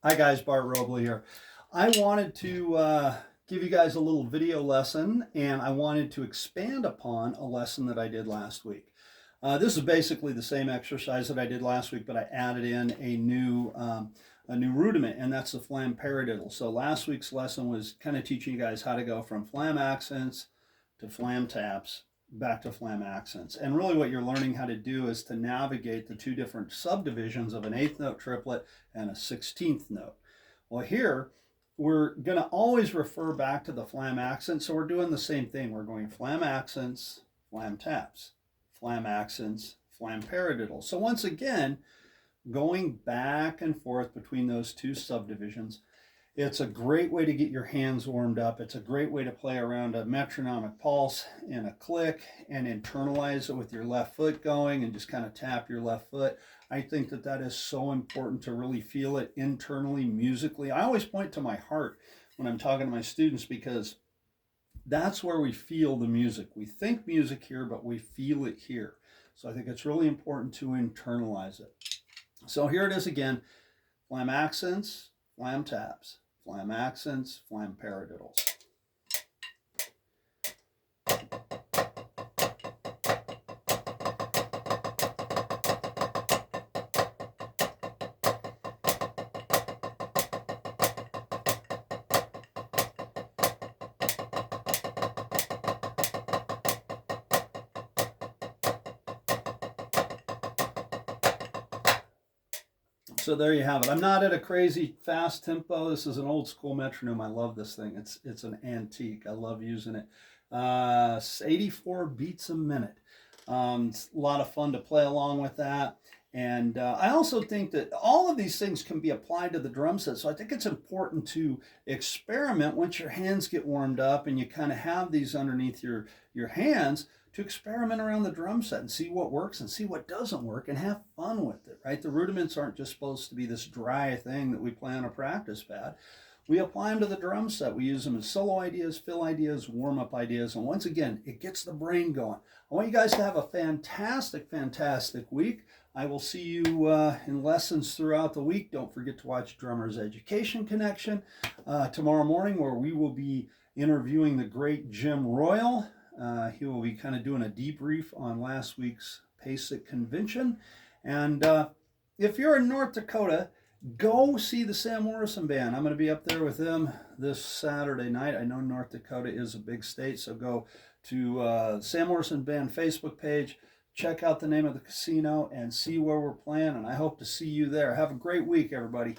Hi guys, Bart Robley here. I wanted to give you guys a little video lesson, and I wanted to expand upon a lesson that I did last week. This is basically the same exercise that I did last week, but I added in a new rudiment, and that's the flam paradiddle. So last week's lesson was kind of teaching you guys how to go from flam accents to flam taps back to flam accents. And really what you're learning how to do is to navigate the two different subdivisions of an eighth note triplet and a 16th note. Well, here we're going to always refer back to the flam accent, so we're doing the same thing. We're going flam accents, flam taps, flam accents, flam paradiddle. So once again, going back and forth between those two subdivisions. It's a great way to get your hands warmed up. It's a great way to play around a metronomic pulse and a click and internalize it with your left foot going and just kind of tap your left foot. I think that that is so important to really feel it internally, musically. I always point to my heart when I'm talking to my students because that's where we feel the music. We think music here, but we feel it here. So I think it's really important to internalize it. So here it is again, flam accents, flam taps. Flam accents, flam paradiddles. So there you have it. I'm not at a crazy fast tempo. This is an old school metronome. I love this thing. It's an antique. I love using it. 84 beats a minute. It's a lot of fun to play along with that. And I also think that all of these things can be applied to the drum set. So I think it's important to experiment once your hands get warmed up and you kind of have these underneath your hands, to experiment around the drum set and see what works and see what doesn't work and have fun with it, right? The rudiments aren't just supposed to be this dry thing that we play on a practice pad. We apply them to the drum set. We use them as solo ideas, fill ideas, warm-up ideas. And once again, it gets the brain going. I want you guys to have a fantastic, fantastic week. I will see you in lessons throughout the week. Don't forget to watch Drummer's Education Connection tomorrow morning, where we will be interviewing the great Jim Royal. He will be kind of doing a debrief on last week's PASIC convention. And if you're in North Dakota, go see the Sam Morrison Band. I'm going to be up there with them this Saturday night. I know North Dakota is a big state, so go to Sam Morrison Band Facebook page, check out the name of the casino, and see where we're playing. And I hope to see you there. Have a great week, everybody.